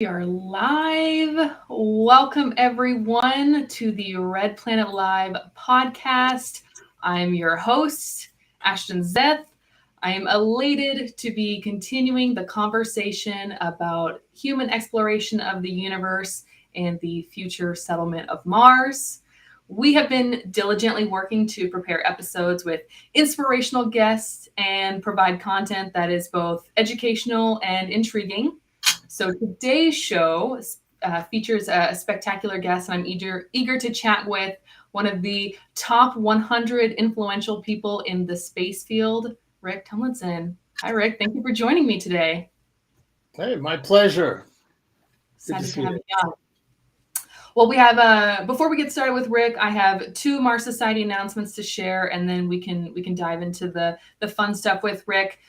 We are live. Welcome, everyone, to the Red Planet Live podcast. I'm your host, Ashton Zeth. I am elated to be continuing the conversation about human exploration of the universe and the future settlement of Mars. We have been diligently working to prepare episodes with inspirational guests and provide content that is both educational and intriguing. So today's show features a spectacular guest, and I'm eager to chat with one of the top 100 influential people in the space field, Rick Tumlinson. Hi, Rick. Thank you for joining me today. Hey, my pleasure. Excited to have you on. Well, we have before we get started with Rick, I have two Mars Society announcements to share, and then we can dive into the fun stuff with Rick.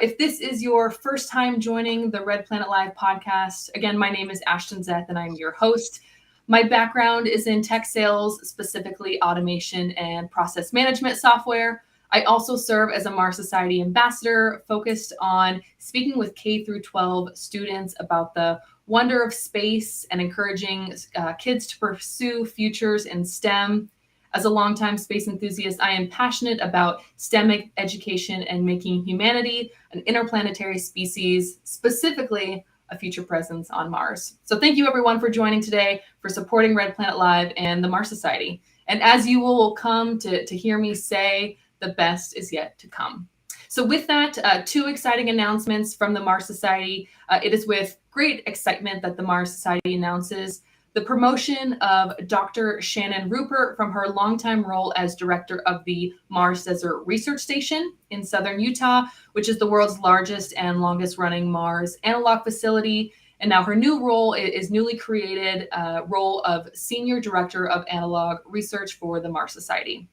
If this is your first time joining the Red Planet Live podcast, again, my name is Ashton Zeth, and I'm your host. My background is in tech sales, specifically automation and process management software. I also serve as a Mars Society ambassador, focused on speaking with K through 12 students about the wonder of space and encouraging kids to pursue futures in STEM. As a longtime space enthusiast, I am passionate about STEM education and making humanity an interplanetary species, specifically a future presence on Mars. So thank you everyone for joining today, for supporting Red Planet Live and the Mars Society. And as you will come to hear me say, the best is yet to come. So with that, two exciting announcements from the Mars Society. It is with great excitement that the Mars Society announces the promotion of Dr. Shannon Rupert from her longtime role as director of the Mars Desert Research Station in southern Utah, which is the world's largest and longest running Mars analog facility. And now her new role is newly created role of Senior Director of Analog Research for the Mars Society.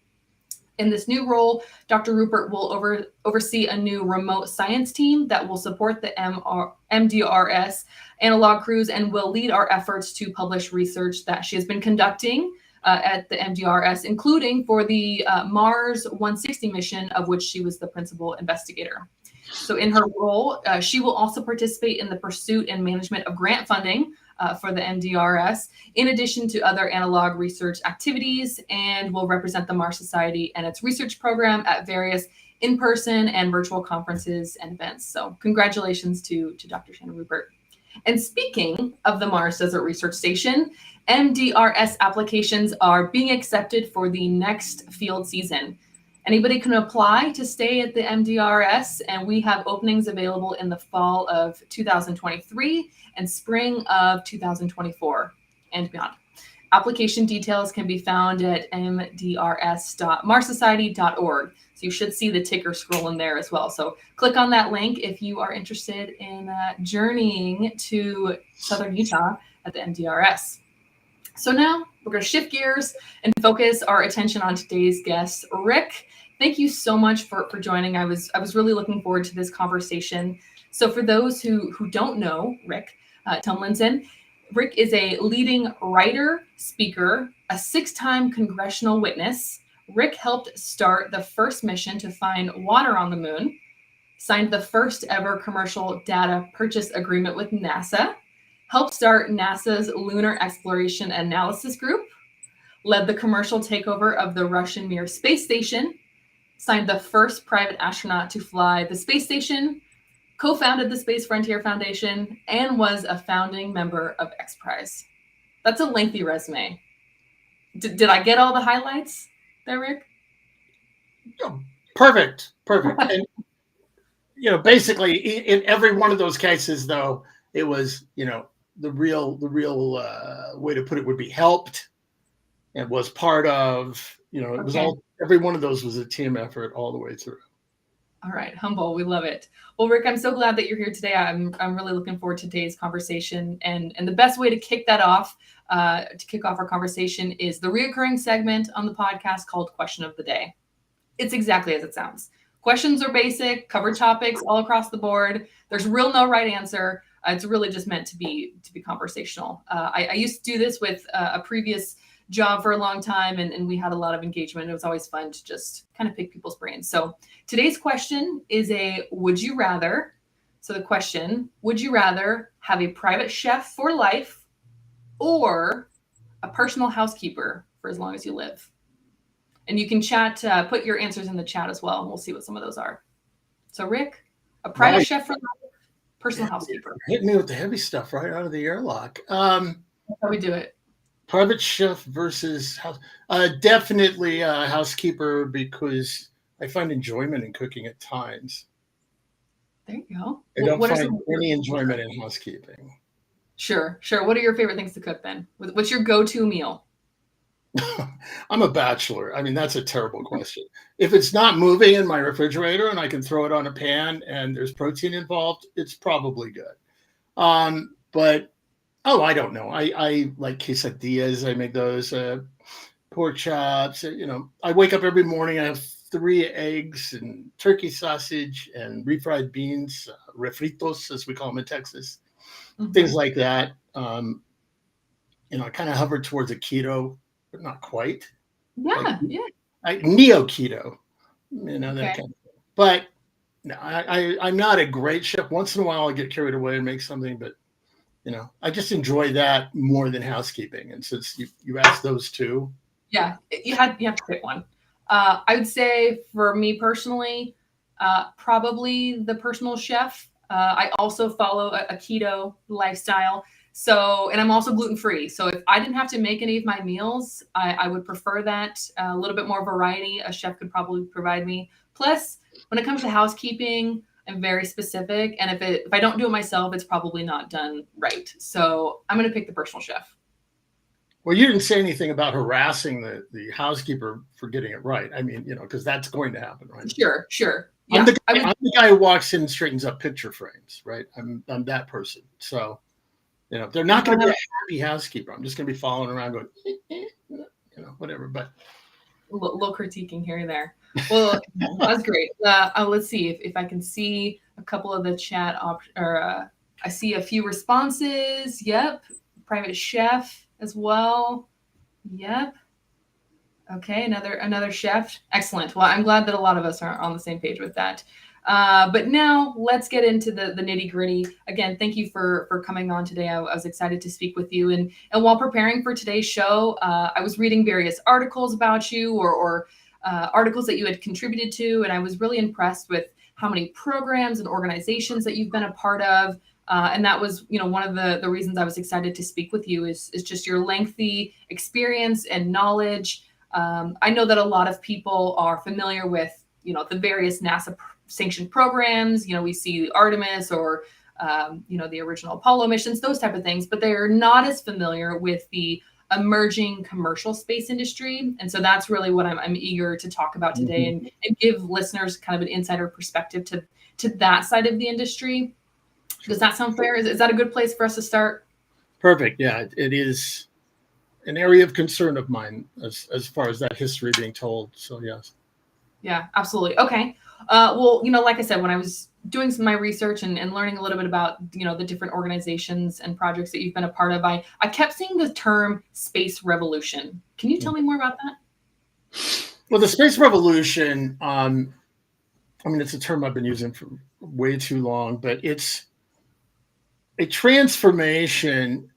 In this new role, Dr. Rupert will oversee a new remote science team that will support the MDRS analog crews and will lead our efforts to publish research that she has been conducting at the MDRS, including for the Mars 160 mission, of which she was the principal investigator. So in her role, she will also participate in the pursuit and management of grant funding for the MDRS, in addition to other analog research activities, and will represent the Mars Society and its research program at various in-person and virtual conferences and events. So congratulations to Dr. Shannon Rupert. And speaking of the Mars Desert Research Station, MDRS applications are being accepted for the next field season. Anybody can apply to stay at the MDRS, and we have openings available in the fall of 2023 and spring of 2024 and beyond. Application details can be found at mdrs.marssociety.org. So you should see the ticker scrolling there as well. So click on that link if you are interested in journeying to southern Utah at the MDRS. So now we're going to shift gears and focus our attention on today's guest, Rick. Thank you so much for joining. I was really looking forward to this conversation. So for those who don't know Rick Tumlinson, Rick is a leading writer, speaker, a 6-time congressional witness. Rick helped start the first mission to find water on the moon, signed the first ever commercial data purchase agreement with NASA, helped start NASA's Lunar Exploration Analysis Group, led the commercial takeover of the Russian Mir space station, signed the first private astronaut to fly the space station, co-founded the Space Frontier Foundation, and was a founding member of X Prize. That's a lengthy resume. Did I get all the highlights there, Rick? Perfect. And, basically in every one of those cases, though, it was, the real way to put it would be helped and was part of, it was all, every one of those was a team effort all the way through. All right, humble, we love it. Well, Rick, I'm so glad that you're here today. I'm really looking forward to today's conversation, and the best way to kick that off, to kick off our conversation, is the reoccurring segment on the podcast called Question of the Day. It's exactly as it sounds. Questions are basic, cover topics all across the board. There's no right answer. It's really just meant to be conversational. I used to do this with a previous job for a long time, and we had a lot of engagement. It was always fun to just kind of pick people's brains. So today's question is a would you rather. So the question, would you rather have a private chef for life or a personal housekeeper for as long as you live? And you can chat, put your answers in the chat as well, and we'll see what some of those are. So Rick, a private chef for life, personal housekeeper. Hit me with the heavy stuff right out of the airlock. That's how we do it. Private chef versus house. Definitely a housekeeper, because I find enjoyment in cooking at times. There you go. I don't find any enjoyment in housekeeping. Sure. What are your favorite things to cook then? What's your go-to meal? I'm a bachelor. I mean, that's a terrible question. If it's not moving in my refrigerator and I can throw it on a pan and there's protein involved, it's probably good. But I don't know. I like quesadillas. I make those pork chops. I wake up every morning. I have 3 eggs and turkey sausage and refried beans, refritos, as we call them in Texas. Things like that. I kind of hover towards a keto, but not quite. Yeah. Neo keto, that Okay. kind of thing. But no, I'm not a great chef. Once in a while, I get carried away and make something, but I just enjoy that more than housekeeping. And since you asked those two, yeah, you have to pick one. I would say for me personally, probably the personal chef. I also follow a keto lifestyle. So, and I'm also gluten-free. So if I didn't have to make any of my meals, I would prefer that. A little bit more variety a chef could probably provide me. Plus, when it comes to housekeeping, I'm very specific. And if I don't do it myself, it's probably not done right. So I'm going to pick the personal chef. Well, you didn't say anything about harassing the housekeeper for getting it right. I mean, because that's going to happen, right? Sure. Yeah, I'm the guy who walks in and straightens up picture frames, right? I'm that person. So, they're not going to be a happy housekeeper. I'm just going to be following around going, whatever. But a little critiquing here and there. Well, that's great. Let's see if I can see a couple of the chat I see a few responses. Yep. Private chef as well. Yep. Okay, another chef. Excellent. Well, I'm glad that a lot of us are on the same page with that. But now let's get into the nitty gritty. Again, thank you for coming on today. I was excited to speak with you. And while preparing for today's show, I was reading various articles about you or articles that you had contributed to. And I was really impressed with how many programs and organizations that you've been a part of. And that was, one of the reasons I was excited to speak with you is just your lengthy experience and knowledge. I know that a lot of people are familiar with, the various NASA sanctioned programs. We see Artemis or, the original Apollo missions, those type of things, but they're not as familiar with the emerging commercial space industry. And so that's really what I'm eager to talk about today and give listeners kind of an insider perspective to that side of the industry. Does that sound fair? Is that a good place for us to start? Perfect. Yeah, it is an area of concern of mine as far as that history being told. So yes. Yeah, absolutely. Okay. Well, like I said, when I was doing some of my research and learning a little bit about, the different organizations and projects that you've been a part of, I kept seeing the term space revolution. Can you tell me more about that? Well, the space revolution, it's a term I've been using for way too long, but it's a transformation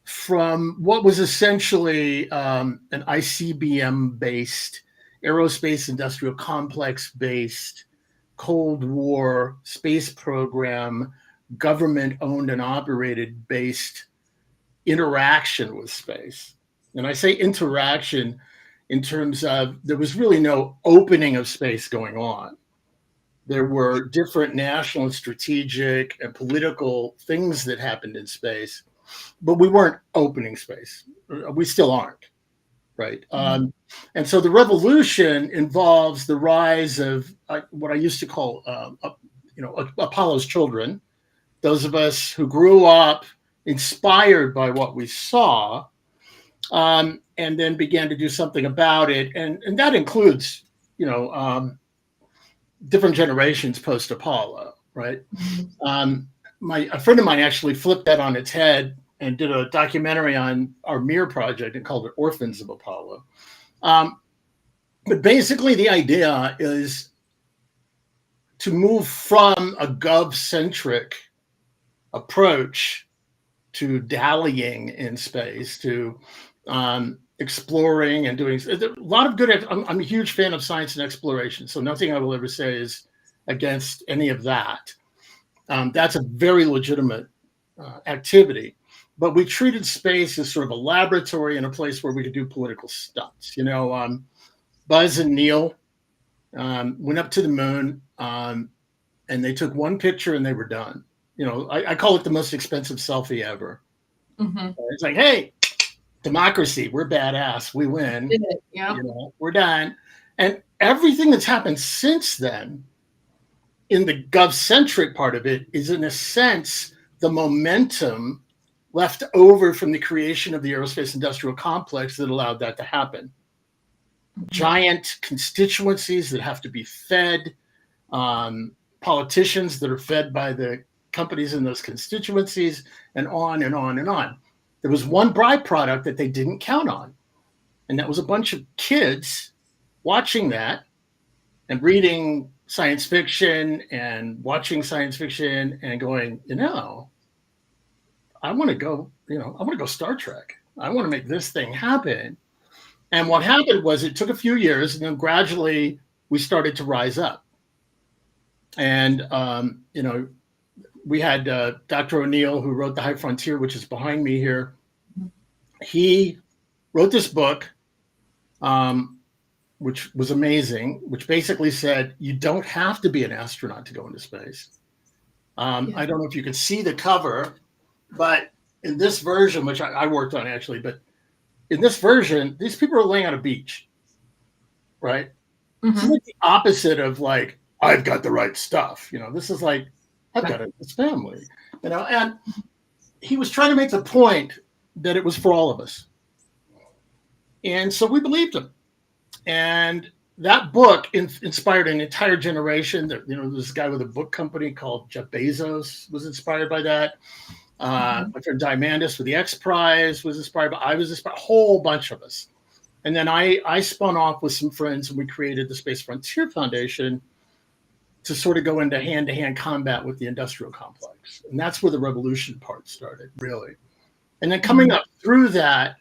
from what was essentially an ICBM-based, aerospace industrial complex-based, Cold War space program, government-owned and operated based interaction with space. And I say interaction in terms of there was really no opening of space going on. There were different national and strategic and political things that happened in space, but we weren't opening space. We still aren't, right? And so the revolution involves the rise of what I used to call, Apollo's children, those of us who grew up inspired by what we saw, and then began to do something about it. And that includes, different generations post-Apollo, right? A friend of mine actually flipped that on its head and did a documentary on our Mir project and called it Orphans of Apollo. But basically the idea is to move from a gov-centric approach to dallying in space, to exploring and doing a lot of good. I'm a huge fan of science and exploration, so nothing I will ever say is against any of that. That's a very legitimate activity. But we treated space as sort of a laboratory and a place where we could do political stunts. You know, Buzz and Neil went up to the moon, and they took one picture and they were done. You know, I call it the most expensive selfie ever. Mm-hmm. It's like, hey, democracy, we're badass, we win. Yeah. You know, we're done. And everything that's happened since then, in the gov-centric part of it, is in a sense the momentum left over from the creation of the aerospace industrial complex that allowed that to happen. Mm-hmm. Giant constituencies that have to be fed, politicians that are fed by the companies in those constituencies, and on and on and on. There was one byproduct that they didn't count on, and that was a bunch of kids watching that and reading science fiction and watching science fiction and going, you know, I want to go Star Trek. I want to make this thing happen. And what happened was it took a few years, and then gradually we started to rise up. And, you know, we had Dr. O'Neill, who wrote The High Frontier, which is behind me here. He wrote this book, which was amazing, which basically said, you don't have to be an astronaut to go into space. I don't know if you can see the cover, but in this version, which I worked on actually, but in this version, these people are laying on a beach, right? Mm-hmm. This is like the opposite of like, I've got the right stuff. You know, this is like, I've got this family, you know, and he was trying to make the point that it was for all of us. And so we believed him. And that book inspired an entire generation. That, you know, this guy with a book company called Jeff Bezos was inspired by that. My friend Diamandis with the X Prize was inspired by. I was inspired. A whole bunch of us. And then I spun off with some friends, and we created the Space Frontier Foundation to sort of go into hand-to-hand combat with the industrial complex. And that's where the revolution part started, really. And then coming up through that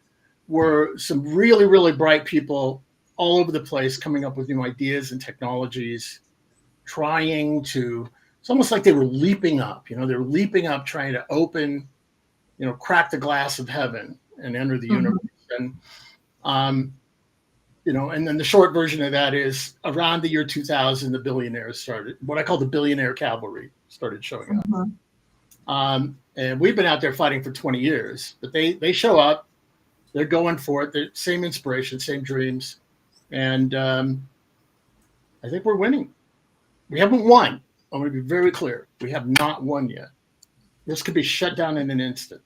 were some really, really bright people all over the place coming up with new ideas and technologies, trying to, it's almost like they were leaping up, you know, they were leaping up, trying to open, you know, crack the glass of heaven and enter the universe. And, you know, and then the short version of that is around the year 2000, the billionaires started, what I call the billionaire cavalry started showing up. And we've been out there fighting for 20 years, but they show up, they're going for it. They're same inspiration, same dreams. And I think we're winning. We haven't won. I'm going to be very clear. We have not won yet. This could be shut down in an instant,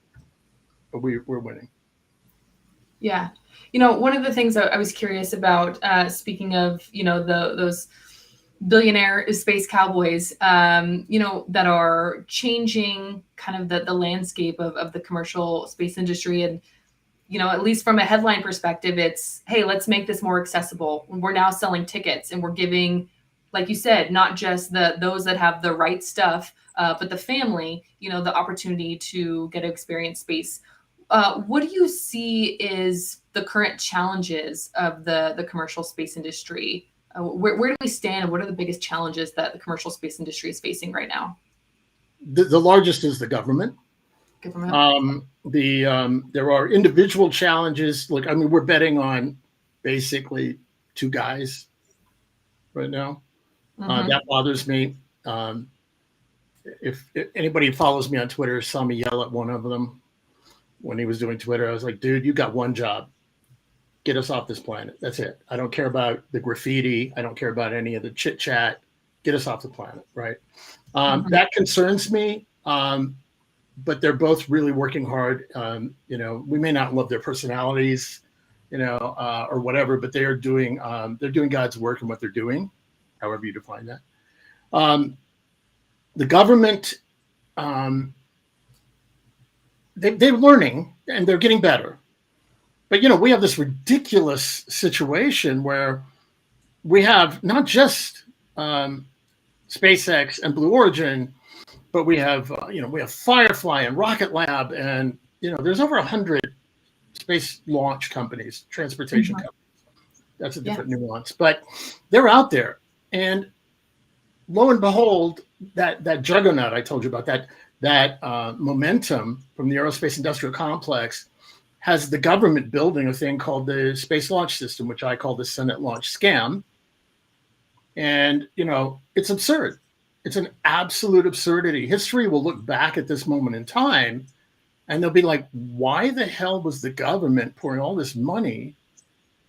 but we're winning. Yeah. You know, one of the things I was curious about, speaking of, you know, those billionaire space cowboys, you know, that are changing kind of the landscape of the commercial space industry. And, you know, at least from a headline perspective, it's, hey, let's make this more accessible. We're now selling tickets, and we're giving, like you said, not just those that have the right stuff, but the family, you know, the opportunity to get to experience space. What do you see is the current challenges of the commercial space industry? Where do we stand, and what are the biggest challenges that the commercial space industry is facing right now? The largest is the government. There are individual challenges. Like, I mean, we're betting on basically two guys right now. That bothers me. If anybody who follows me on Twitter saw me yell at one of them when he was doing Twitter, I was like, dude, you got one job. Get us off this planet. That's it. I don't care about the graffiti. I don't care about any of the chit chat. Get us off the planet, right? That concerns me. But they're both really working hard. You know, we may not love their personalities, you know, or whatever, but they're doing God's work in what they're doing, however you define that. The government, they're learning and they're getting better. But, you know, we have this ridiculous situation where we have not just SpaceX and Blue Origin, but we have we have Firefly and Rocket Lab, and there's over 100 space launch companies, transportation companies. That's a different nuance, but they're out there. And lo and behold, that juggernaut I told you about, that momentum from the aerospace industrial complex has the government building a thing called the Space Launch System, which I call the Senate launch scam. And, it's absurd. It's an absolute absurdity. History will look back at this moment in time and they'll be like, why the hell was the government pouring all this money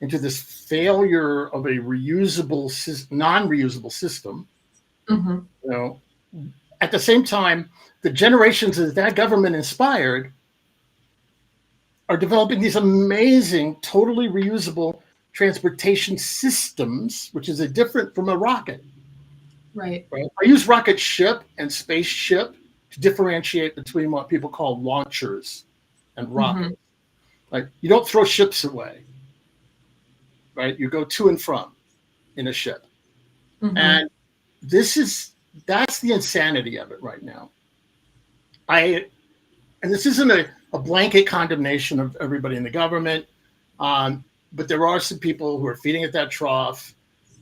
into this failure of a non-reusable system? At the same time, the generations that government inspired are developing these amazing, totally reusable transportation systems, which is different from a rocket. Right. I use rocket ship and spaceship to differentiate between what people call launchers and rockets. Like, you don't throw ships away, right? You go to and from in a ship. And that's the insanity of it right now. And this isn't a blanket condemnation of everybody in the government, but there are some people who are feeding at that trough,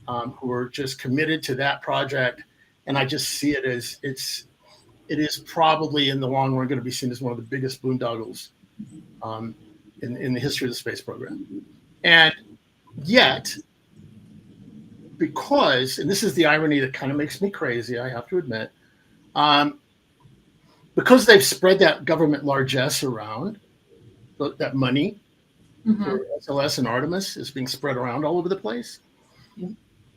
who are just committed to that project. And I just see it as it is probably in the long run going to be seen as one of the biggest boondoggles in the history of the space program. And yet, because, and this is the irony that kind of makes me crazy, I have to admit, because they've spread that government largesse around, that money for SLS and Artemis is being spread around all over the place.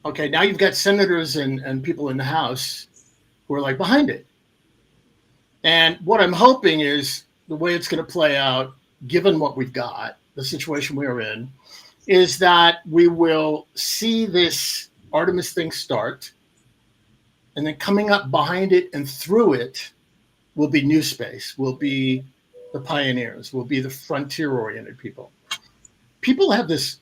Okay, now you've got senators and people in the House who are like behind it. And what I'm hoping is the way it's going to play out, given what we've got, the situation we're in, is that we will see this Artemis thing start, and then coming up behind it and through it will be new space, will be the pioneers, will be the frontier-oriented people. People have this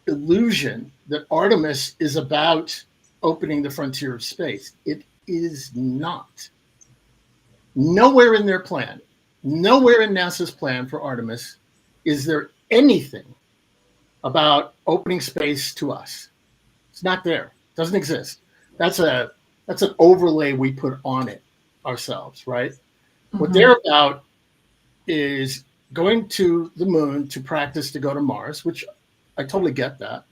illusion that Artemis is about opening the frontier of space. It is not. Nowhere in their plan, nowhere in NASA's plan for Artemis is there anything about opening space to us. It's not there. It doesn't exist. That's an overlay we put on it ourselves, right? What they're about is going to the moon to practice to go to Mars, which I totally get that.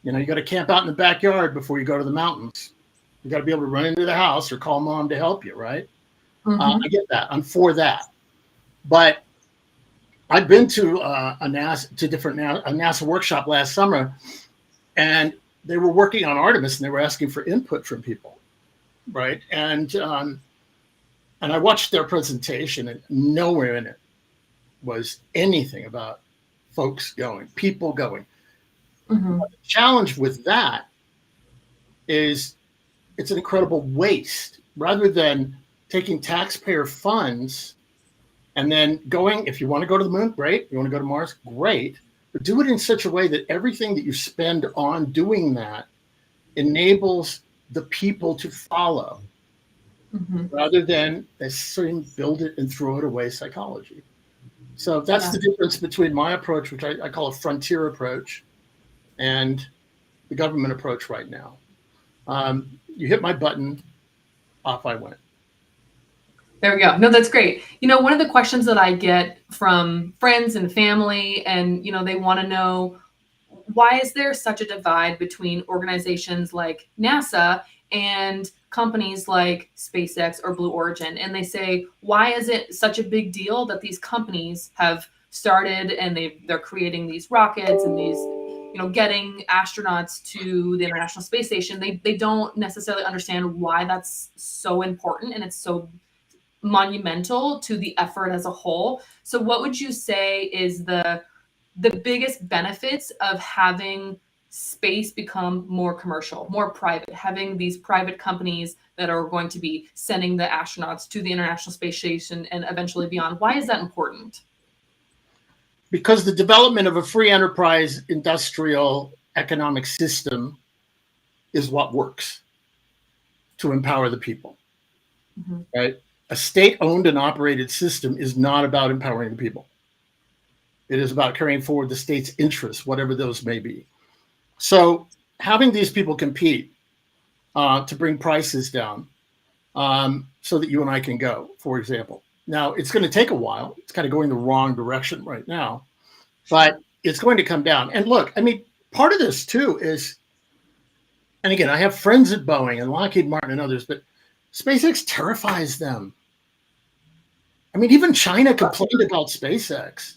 You got to camp out in the backyard before you go to the mountains. You got to be able to run into the house or call mom to help you, right? I get that. I'm for that. But I've been to a NASA workshop last summer, and they were working on Artemis, and they were asking for input from people, right? And I watched their presentation, and nowhere in it was anything about people going. The challenge with that is it's an incredible waste. Rather than taking taxpayer funds and then going, if you want to go to the moon, great. You want to go to Mars, great. But do it in such a way that everything that you spend on doing that enables the people to follow, rather than a certain build it and throw it away psychology. So that's the difference between my approach, which I call a frontier approach, and the government approach right now. You hit my button, off I went. There we go. No, that's great. One of the questions that I get from friends and family, and, they want to know, why is there such a divide between organizations like NASA and companies like SpaceX or Blue Origin? And they say, why is it such a big deal that these companies have started and they're creating these rockets and these, getting astronauts to the International Space Station? They don't necessarily understand why that's so important, and it's so monumental to the effort as a whole. So what would you say is the biggest benefits of having space become more commercial, more private, having these private companies that are going to be sending the astronauts to the International Space Station and eventually beyond? Why is that important? Because the development of a free enterprise industrial economic system is what works. to empower the people, Mm-hmm. right? A state-owned and operated system is not about empowering the people. It is about carrying forward the state's interests, whatever those may be. So having these people compete to bring prices down so that you and I can go, for example. Now, it's going to take a while. It's kind of going the wrong direction right now, but it's going to come down. And look, I mean, part of this too is, and again, I have friends at Boeing and Lockheed Martin and others, but SpaceX terrifies them. I mean, even China complained about SpaceX.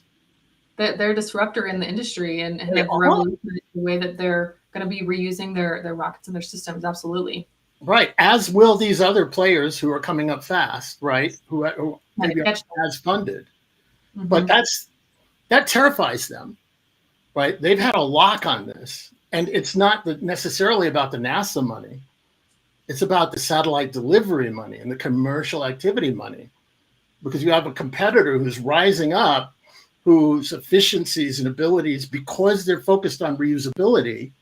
They're a disruptor in the industry and have revolutionized the way that they're going to be reusing their rockets and their systems. Absolutely. Right. As will these other players who are coming up fast, right? Who maybe aren't as funded. Mm-hmm. But that terrifies them, right? They've had a lock on this. And it's not necessarily about the NASA money. It's about the satellite delivery money and the commercial activity money. Because you have a competitor who's rising up, whose efficiencies and abilities, because they're focused on reusability,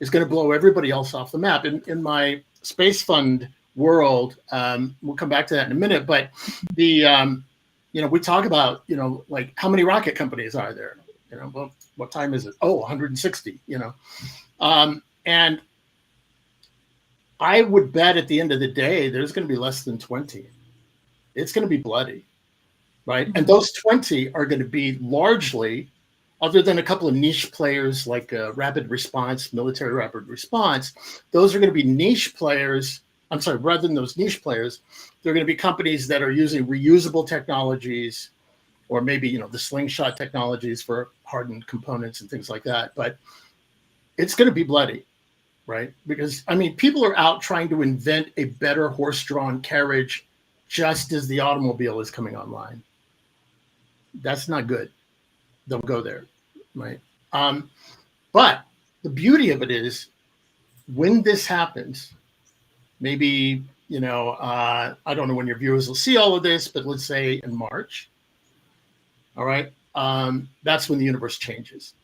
is going to blow everybody else off the map. In my space fund world, we'll come back to that in a minute, but we talk about, like how many rocket companies are there? Well, what time is it? Oh, 160, and I would bet at the end of the day, there's going to be less than 20. It's going to be bloody. Right. And those 20 are going to be largely, other than a couple of niche players like rapid response, military rapid response, those are going to be niche players. I'm sorry, rather than those niche players, they're going to be companies that are using reusable technologies or maybe, the slingshot technologies for hardened components and things like that. But it's going to be bloody. Right. Because, I mean, people are out trying to invent a better horse-drawn carriage just as the automobile is coming online. That's not good. Don't go there, right? But the beauty of it is when this happens, maybe, I don't know when your viewers will see all of this, but let's say in March, all right? That's when the universe changes.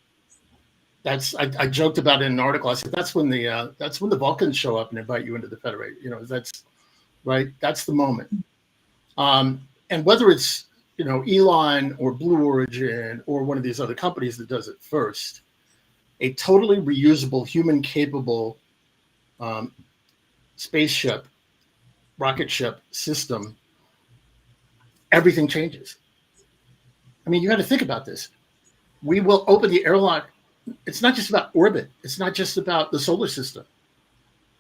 I joked about it in an article. I said, that's when the Vulcans show up and invite you into the Federation. That's right. That's the moment. And whether it's, Elon or Blue Origin or one of these other companies that does it first, a totally reusable, human-capable spaceship, rocket ship system, everything changes. I mean, you got to think about this. We will open the airlock. It's not just about orbit. It's not just about the solar system.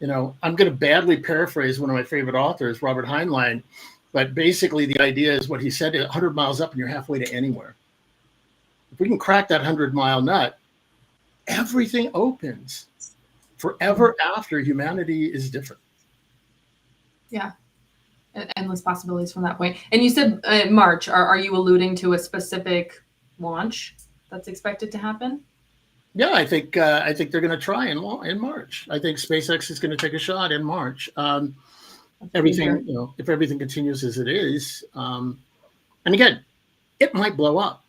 I'm going to badly paraphrase one of my favorite authors, Robert Heinlein, but basically the idea is what he said, 100 miles up and you're halfway to anywhere. If we can crack that 100-mile nut, everything opens forever after humanity is different. Yeah. Endless possibilities from that point. And you said March. Are you alluding to a specific launch that's expected to happen? Yeah, I think they're going to try in March. I think SpaceX is going to take a shot in March. Everything, if everything continues as it is, and again, it might blow up.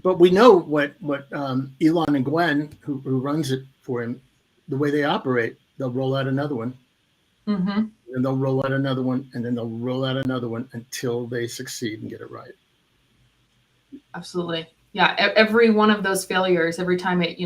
But we know what Elon and Gwen, who runs it for him, the way they operate, they'll roll out another one, and they'll roll out another one, and then they'll roll out another one until they succeed and get it right. Absolutely. Yeah, every one of those failures, every time it,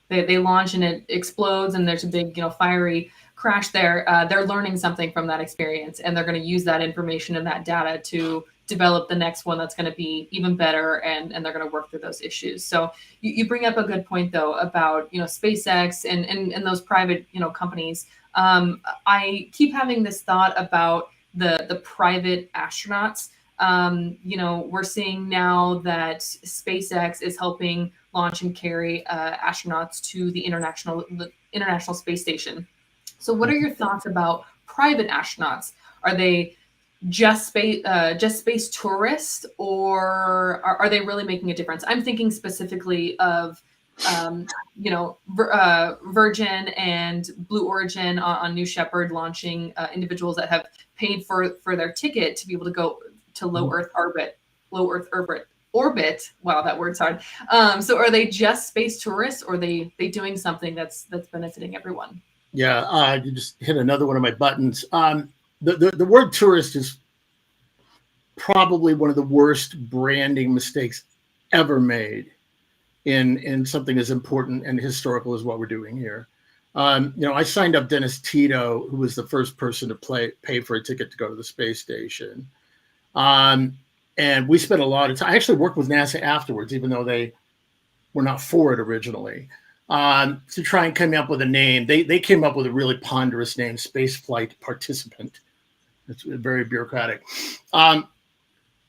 they launch and it explodes and there's a big, fiery crash there, they're learning something from that experience, and they're going to use that information and that data to develop the next one that's going to be even better, and they're going to work through those issues. So you bring up a good point, though, about, SpaceX and those private, companies. I keep having this thought about the private astronauts. We're seeing now that SpaceX is helping launch and carry astronauts to the International Space Station. So what are your thoughts about private astronauts? Are they just space tourists, or are they really making a difference? I'm thinking specifically of Virgin and Blue Origin on New Shepard launching individuals that have paid for their ticket to be able to go to low Earth orbit. Wow, that word's hard. So are they just space tourists, or are they doing something that's benefiting everyone? Yeah, you just hit another one of my buttons. The word tourist is probably one of the worst branding mistakes ever made in something as important and historical as what we're doing here. I signed up Dennis Tito, who was the first person to pay for a ticket to go to the space station. And we spent a lot of time. I actually worked with NASA afterwards, even though they were not for it originally, to try and come up with a name. They came up with a really ponderous name, Spaceflight Participant. It's very bureaucratic. But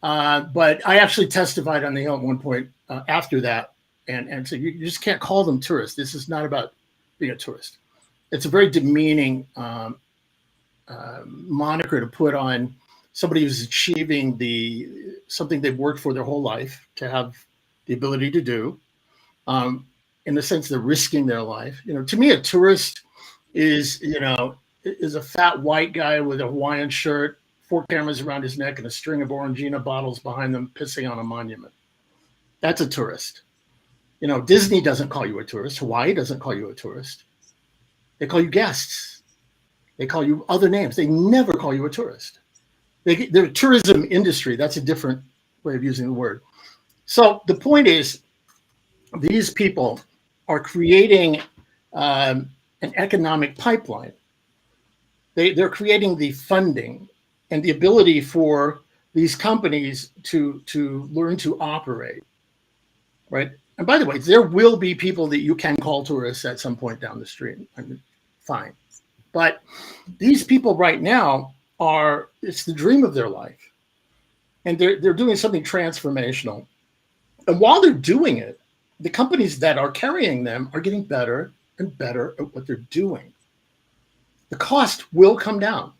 I actually testified on the Hill at one point after that, and said, you just can't call them tourists. This is not about being a tourist. It's a very demeaning moniker to put on somebody who's achieving something they've worked for their whole life to have the ability to do. In the sense they're risking their life. To me, a tourist is a fat white guy with a Hawaiian shirt, 4 cameras around his neck, and a string of Orangina bottles behind them pissing on a monument. That's a tourist. Disney doesn't call you a tourist. Hawaii doesn't call you a tourist. They call you guests. They call you other names. They never call you a tourist. They're a tourism industry. That's a different way of using the word. So the point is, these people are creating an economic pipeline. They're creating the funding and the ability for these companies to learn to operate, right? And by the way, there will be people that you can call tourists at some point down the street. I mean, fine. But these people right now it's the dream of their life. And they're doing something transformational. And while they're doing it, the companies that are carrying them are getting better and better at what they're doing. The cost will come down.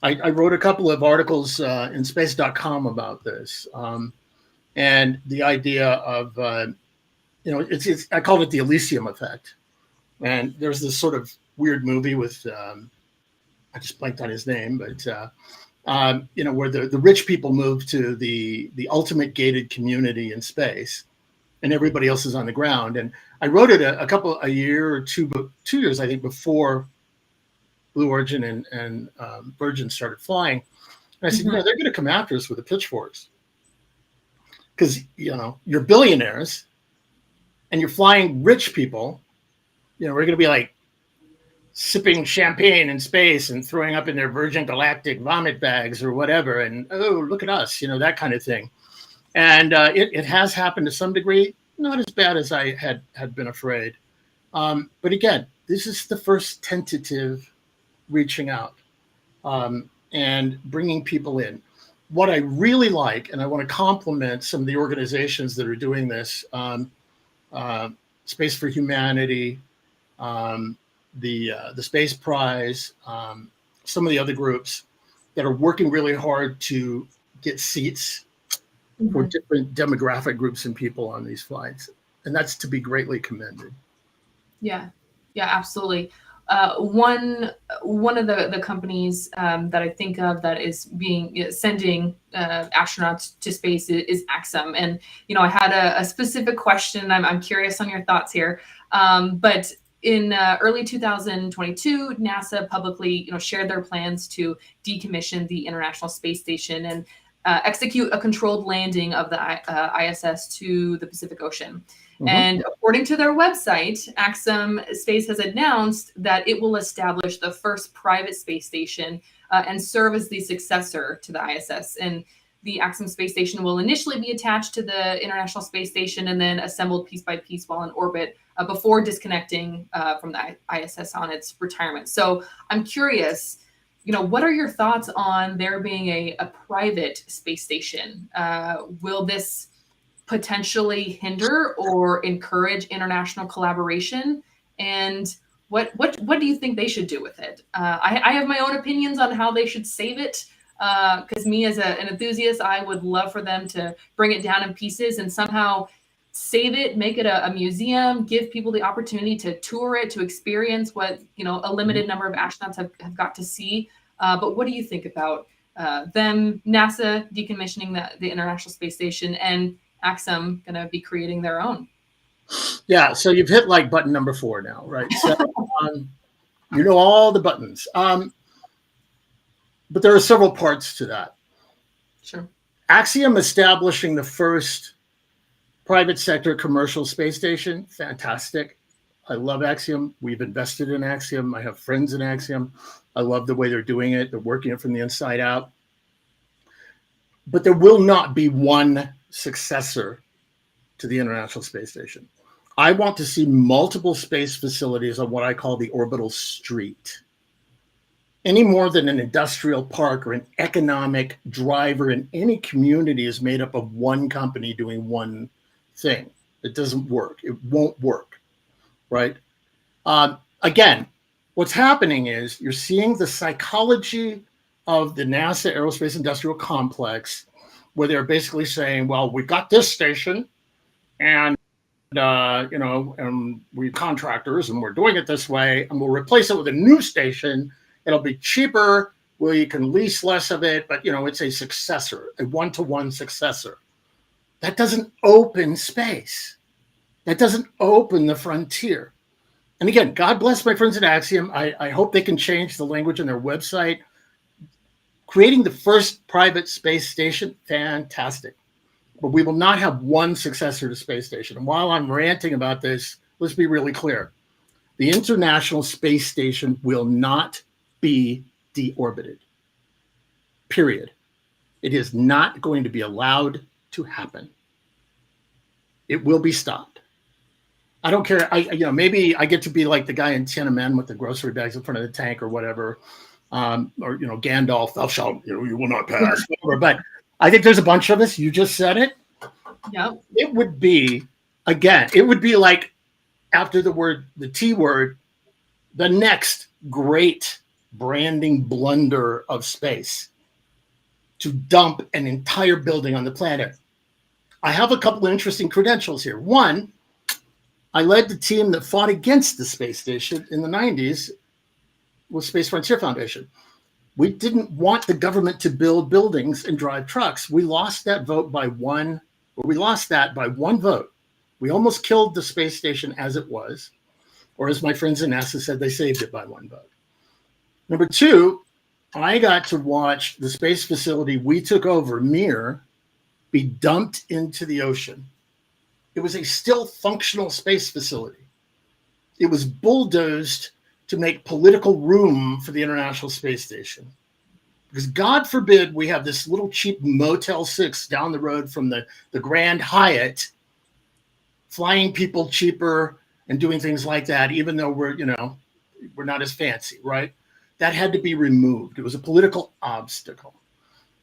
I wrote a couple of articles in space.com about this. And the idea of, I called it the Elysium effect. And there's this sort of weird movie with, I just blanked on his name, but, where the rich people move to the ultimate gated community in space, and everybody else is on the ground. And I wrote it a year or 2 years, I think, before Blue Origin and Virgin started flying. And I said, they're going to come after us with the pitchforks. Because, you're billionaires and you're flying rich people. We're going to be like sipping champagne in space and throwing up in their Virgin Galactic vomit bags or whatever. And, oh, look at us, that kind of thing. And it has happened to some degree, not as bad as I had been afraid. But again, this is the first tentative reaching out and bringing people in. What I really like, and I want to compliment some of the organizations that are doing this, Space for Humanity, the Space Prize, some of the other groups that are working really hard to get seats for different demographic groups and people on these flights. And that's to be greatly commended. Yeah, absolutely. One of the companies that I think of that is sending astronauts to space is Axum. And, I had a specific question. I'm curious on your thoughts here. But in early 2022, NASA publicly, shared their plans to decommission the International Space Station and execute a controlled landing of the ISS to the Pacific Ocean. And according to their website, Axum Space has announced that it will establish the first private space station and serve as the successor to the ISS. And the Axum Space Station will initially be attached to the International Space Station and then assembled piece by piece while in orbit before disconnecting from the ISS on its retirement. So I'm curious, what are your thoughts on there being a private space station? Will this potentially hinder or encourage international collaboration? And what do you think they should do with it? I have my own opinions on how they should save it. Because me as an enthusiast, I would love for them to bring it down in pieces and somehow save it, make it a museum, give people the opportunity to tour it, to experience what, a limited number of astronauts have got to see. But what do you think about them, NASA decommissioning the International Space Station and Axum going to be creating their own? Yeah, so you've hit like button number 4 now, right? So You know all the buttons. But there are several parts to that. Sure. Axiom establishing the first private sector commercial space station, fantastic. I love Axiom. We've invested in Axiom. I have friends in Axiom. I love the way they're doing it. They're working it from the inside out. But there will not be one successor to the International Space Station. I want to see multiple space facilities on what I call the orbital street. Any more than an industrial park or an economic driver in any community is made up of one company doing one thing. It doesn't work. It won't work, right? Again, what's happening is you're seeing the psychology of the NASA Aerospace Industrial Complex, where they're basically saying, well, we got this station and we contractors and we're doing it this way, and we'll replace it with a new station. It'll be cheaper. Well, you can lease less of it, but it's a successor, a one-to-one successor. That doesn't open space. That doesn't open the frontier. And again, God bless my friends at Axiom. I hope they can change the language on their website. Creating the first private space station, fantastic. But we will not have one successor to space station. And while I'm ranting about this, let's be really clear. The International Space Station will not be deorbited. Period. It is not going to be allowed to happen. It will be stopped. I don't care. Maybe I get to be like the guy in Tiananmen with the grocery bags in front of the tank or whatever. Or Gandalf, thou shalt, you will not pass. Whatever. But I think there's a bunch of us. You just said it. Yep. It would be like after the T word, the next great branding blunder of space to dump an entire building on the planet. I have a couple of interesting credentials here. One, I led the team that fought against the space station in the 90s with Space Frontier Foundation. We didn't want the government to build buildings and drive trucks. We lost that vote by one vote. We almost killed the space station as it was, or as my friends in NASA said, they saved it by one vote. Number two, I got to watch the space facility we took over, Mir, be dumped into the ocean. It was a still functional space facility. It was bulldozed to make political room for the International Space Station. Because God forbid we have this little cheap Motel 6 down the road from the Grand Hyatt, flying people cheaper and doing things like that, even though we're not as fancy, right? That had to be removed. It was a political obstacle.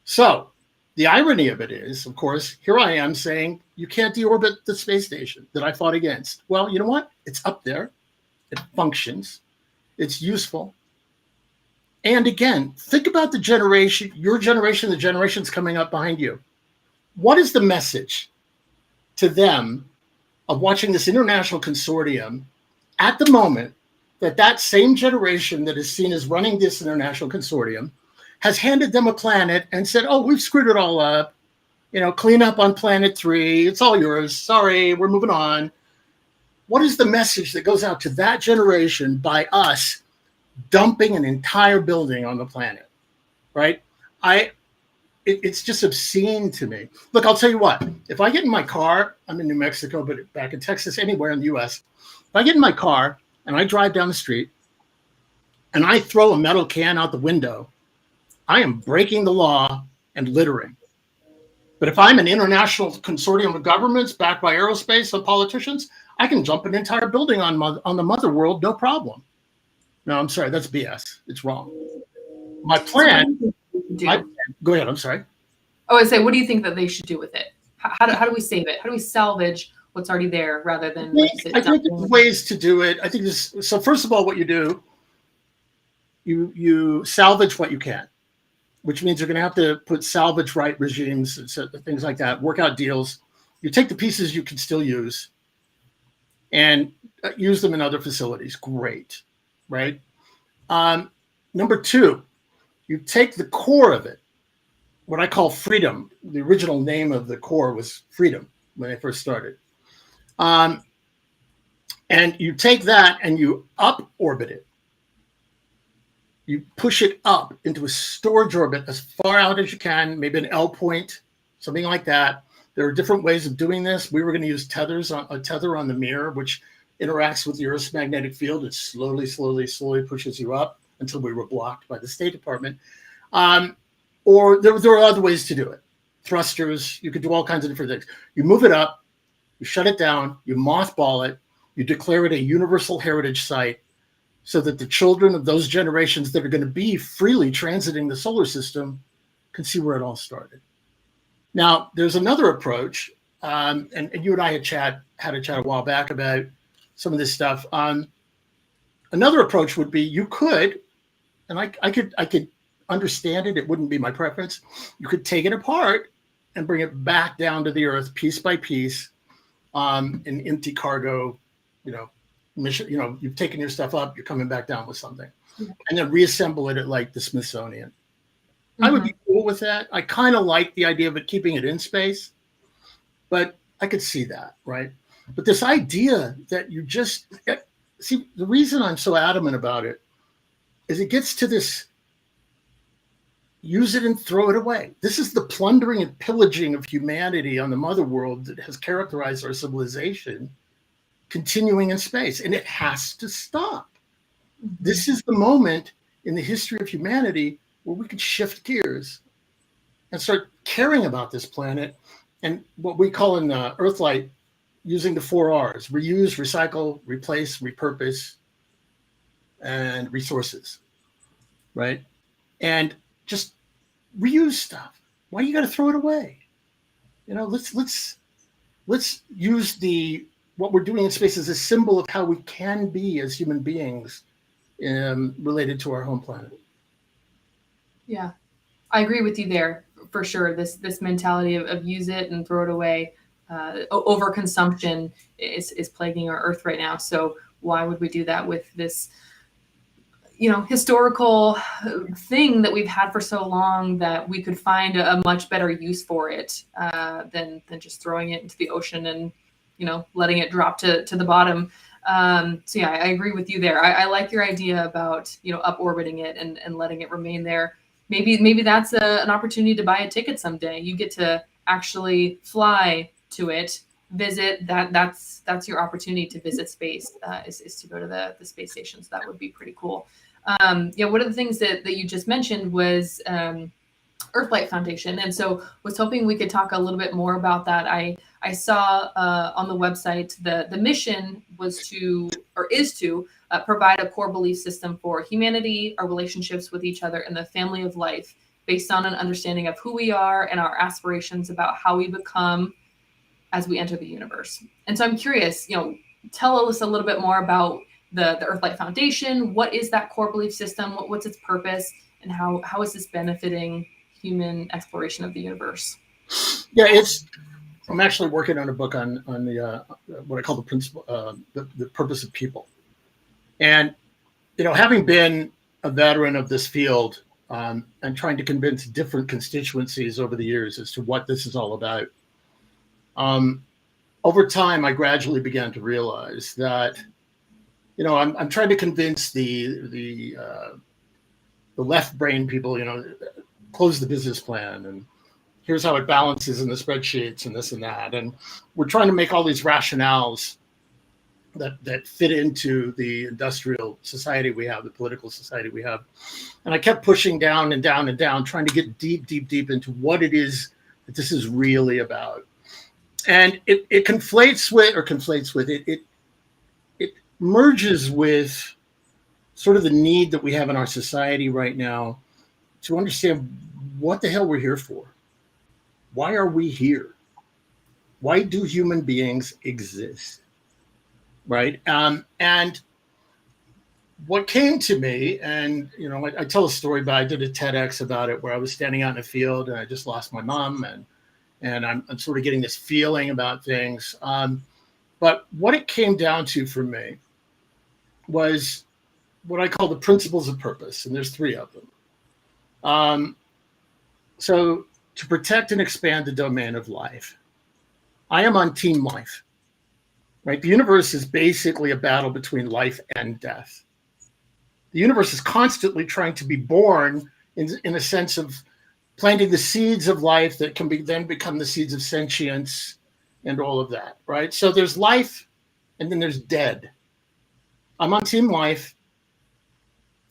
So the irony of it is, of course, here I am saying you can't deorbit the space station that I fought against. Well, you know what? It's up there. It functions. It's useful. And again, think about the generation, your generation, the generations coming up behind you. What is the message to them of watching this international consortium at the moment that same generation that is seen as running this international consortium has handed them a planet and said, oh, we've screwed it all up. Clean up on planet 3. It's all yours. Sorry, we're moving on. What is the message that goes out to that generation by us dumping an entire building on the planet, right? It's just obscene to me. Look, I'll tell you what. If I get in my car, I'm in New Mexico, but back in Texas, anywhere in the U.S., if I get in my car and I drive down the street and I throw a metal can out the window, I am breaking the law and littering. But if I'm an international consortium of governments backed by aerospace and politicians, I can jump an entire building on the mother world, no problem. No, I'm sorry, that's BS. It's wrong. My plan. Go ahead. I'm sorry. Oh, I say, what do you think that they should do with it? How do we save it? How do we salvage what's already there rather than? I think there's ways to do it. I think this. So first of all, what you do, you salvage what you can, which means you're going to have to put salvage right regimes and things like that. Work out deals. You take the pieces you can still use, and use them in other facilities. Great, right? Number two, you take the core of it, what I call freedom. The original name of the core was Freedom when I first started. And you take that and you up orbit it. you push it up into a storage orbit as far out as you can, maybe an L point, something like that. There are different ways of doing this. We were going to use a tether on the mirror, which interacts with the Earth's magnetic field. It slowly pushes you up until we were blocked by the State Department. Or there are other ways to do it. Thrusters, you could do all kinds of different things. You move it up, you shut it down, you mothball it, you declare it a universal heritage site so that the children of those generations that are going to be freely transiting the solar system can see where it all started. Now, there's another approach, and you and I had a chat a while back about some of this stuff. Another approach would be you could, and I could understand it. It wouldn't be my preference. You could take it apart and bring it back down to the Earth piece by piece, in empty cargo, mission. You've taken your stuff up, you're coming back down with something, and then reassemble it at like the Smithsonian. I would be cool with that. I kind of like the idea of it keeping it in space, but I could see that, right? But this idea that you just see, the reason I'm so adamant about it is it gets to this use it and throw it away. This is the plundering and pillaging of humanity on the mother world that has characterized our civilization continuing in space, and it has to stop. This is the moment in the history of humanity where we can shift gears and start caring about this planet and what we call in Earthlight using the 4 R's: reuse, recycle, replace, repurpose, and resources, right? And just reuse stuff. Why you got to throw it away? Let's use what we're doing in space as a symbol of how we can be as human beings related to our home planet. Yeah, I agree with you there for sure. This mentality of use it and throw it away, overconsumption is plaguing our Earth right now. So why would we do that with this, historical thing that we've had for so long that we could find a much better use for it than just throwing it into the ocean and letting it drop to the bottom. So yeah, I agree with you there. I like your idea about up orbiting it and letting it remain there. Maybe that's an opportunity to buy a ticket someday. You get to actually fly to it, visit. That's your opportunity to visit space, is to go to the space station. So that would be pretty cool. One of the things that you just mentioned was Earthlight Foundation, and so was hoping we could talk a little bit more about that. I saw on the website the mission is to provide a core belief system for humanity, our relationships with each other, and the family of life, based on an understanding of who we are and our aspirations about how we become as we enter the universe. And so I'm curious, tell us a little bit more about the Earthlight Foundation. What is that core belief system? What's its purpose, and how is this benefiting human exploration of the universe? Yeah, I'm actually working on a book on the what I call the principle, the purpose of people. And having been a veteran of this field and trying to convince different constituencies over the years as to what this is all about, over time I gradually began to realize that I'm trying to convince the left brain people, close the business plan and here's how it balances in the spreadsheets and this and that. And we're trying to make all these rationales that fit into the industrial society we have, the political society we have. And I kept pushing down and down and down, trying to get deep into what it is that this is really about. And it merges with sort of the need that we have in our society right now to understand what the hell we're here for. Why are we here? Why do human beings exist? Right? And what came to me, and I tell a story about, I did a TEDx about it where I was standing out in a field and I just lost my mom, and I'm sort of getting this feeling about things. But what it came down to for me was what I call the principles of purpose, and there's 3 of them. So to protect and expand the domain of life, I am on team life, right? The universe is basically a battle between life and death. The universe is constantly trying to be born in a sense of planting the seeds of life that can then become the seeds of sentience and all of that, right? So there's life and then there's dead. I'm on team life.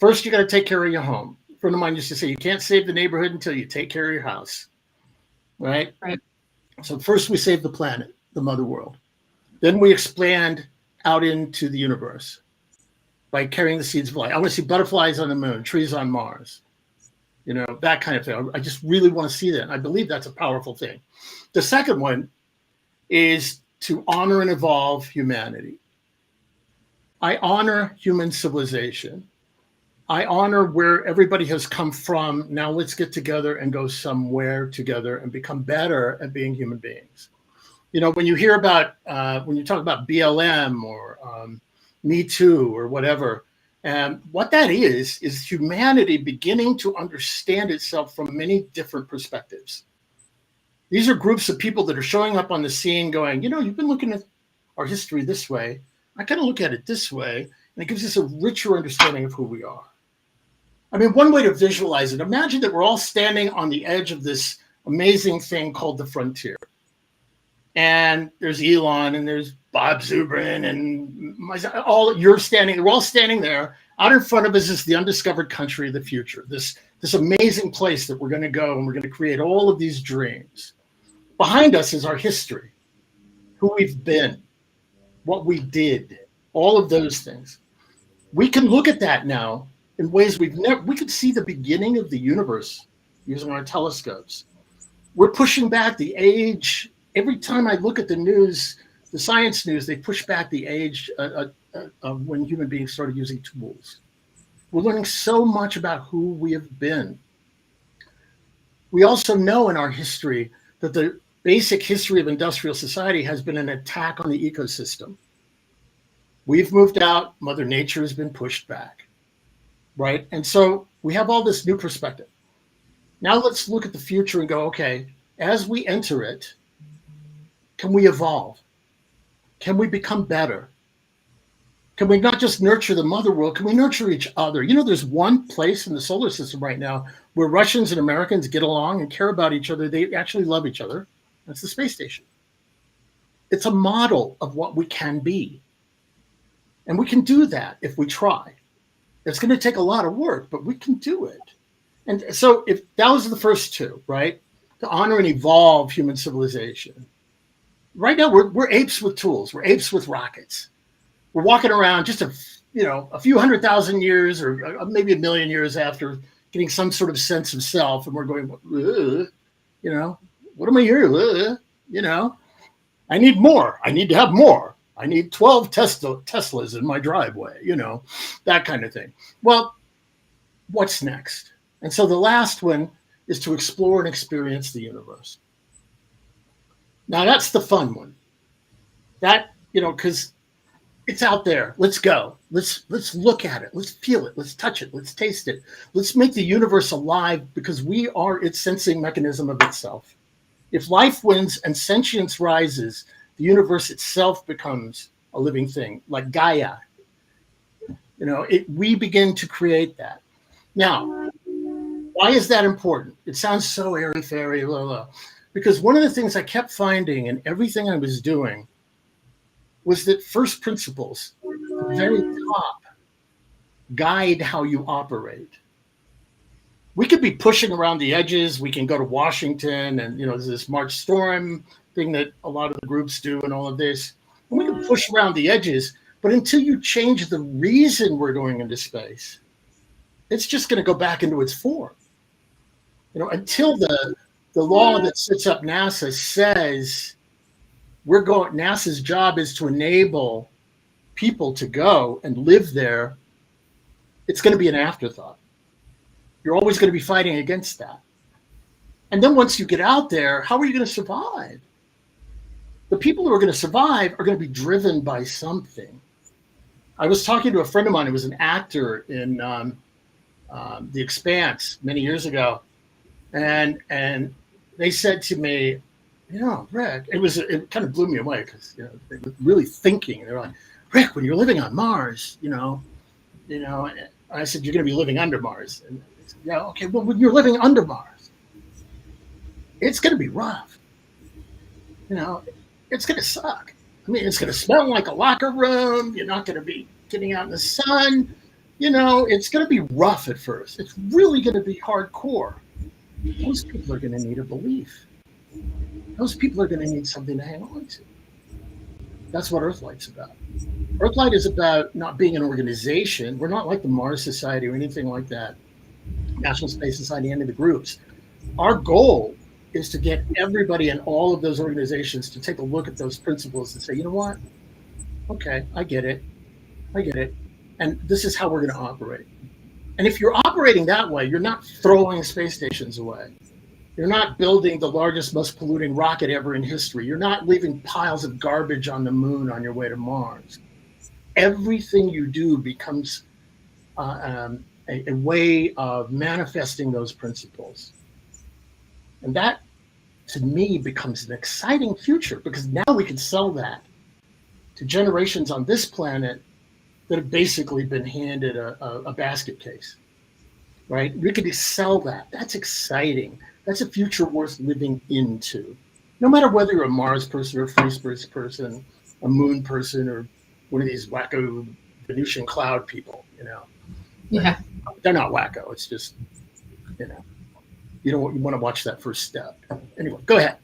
First, you got to take care of your home. A friend of mine used to say, you can't save the neighborhood until you take care of your house, right? Right. So first we save the planet, the mother world. Then we expand out into the universe by carrying the seeds of life. I want to see butterflies on the moon, trees on Mars, that kind of thing. I just really want to see that. I believe that's a powerful thing. The second one is to honor and evolve humanity. I honor human civilization. I honor where everybody has come from. Now let's get together and go somewhere together and become better at being human beings. When you hear about, when you talk about BLM or Me Too or whatever, what that is humanity beginning to understand itself from many different perspectives. These are groups of people that are showing up on the scene going, you've been looking at our history this way. I kind of look at it this way, and it gives us a richer understanding of who we are. I mean, one way to visualize it, imagine that we're all standing on the edge of this amazing thing called the frontier. And there's Elon and there's Bob Zubrin and we're all standing there. Out in front of us is the undiscovered country of the future, this amazing place that we're going to go and we're going to create all of these dreams. Behind us is our history, who we've been, what we did, all of those things. We can look at that now in ways we could see the beginning of the universe using our telescopes. We're pushing back the age. Every time I look at the news, the science news, they push back the age of when human beings started using tools. We're learning so much about who we have been. We also know in our history that the basic history of industrial society has been an attack on the ecosystem. We've moved out, Mother Nature has been pushed back, right? And so we have all this new perspective. Now let's look at the future and go, okay, as we enter it, can we evolve? Can we become better? Can we not just nurture the mother world? Can we nurture each other? There's one place in the solar system right now where Russians and Americans get along and care about each other. They actually love each other. That's the space station. It's a model of what we can be. And we can do that if we try. It's going to take a lot of work, but we can do it. And so if that was the first two, right? To honor and evolve human civilization. Right now, we're apes with tools. We're apes with rockets. We're walking around just a few 100,000 years or maybe 1 million years after getting some sort of sense of self. And we're going, what am I here? I need more. I need to have more. I need 12 Teslas in my driveway, that kind of thing. Well, what's next? And so the last one is to explore and experience the universe. Now that's the fun one. That, because it's out there. Let's go. Let's look at it. Let's feel it. Let's touch it. Let's taste it. Let's make the universe alive because we are its sensing mechanism of itself. If life wins and sentience rises, the universe itself becomes a living thing, like Gaia. We begin to create that. Now, why is that important? It sounds so airy-fairy, blah, blah. Because one of the things I kept finding in everything I was doing was that first principles, the very top, guide how you operate. We could be pushing around the edges. We can go to Washington and, there's this March Storm thing that a lot of the groups do and all of this. And we can push around the edges, but until you change the reason we're going into space, it's just going to go back into its form. Until the law that sets up NASA says NASA's job is to enable people to go and live there, it's going to be an afterthought. You're always going to be fighting against that. And then once you get out there, how are you going to survive? The people who are going to survive are going to be driven by something. I was talking to a friend of mine who was an actor in The Expanse many years ago. And they said to me, Rick, it kind of blew me away because they were really thinking. They were like, Rick, when you're living on Mars, I said, you're going to be living under Mars. And they said, yeah, okay, well, when you're living under Mars, it's going to be rough. You know, it's going to suck. I mean, it's going to smell like a locker room. You're not going to be getting out in the sun. You know, it's going to be rough at first. It's really going to be hardcore. Those people are going to need a belief. Those people are going to need something to hang on to. That's what Earthlight's about. Earthlight is about not being an organization. We're not like the Mars Society or anything like that, National Space Society, any of the groups. Our goal is to get everybody in all of those organizations to take a look at those principles and say, you know what? Okay, I get it. And this is how we're going to operate. And if you're operating that way, you're not throwing space stations away. You're not building the largest, most polluting rocket ever in history. You're not leaving piles of garbage on the moon on your way to Mars. Everything you do becomes a way of manifesting those principles. And that, to me, becomes an exciting future, because now we can sell that to generations on this planet that have basically been handed a basket case, right? We could sell that. That's exciting. That's a future worth living into. No matter whether you're a Mars person or a free space person, a moon person, or one of these wacko Venusian cloud people, you know. Yeah. They're not wacko. It's just, you know, you want to watch that first step. Anyway, go ahead.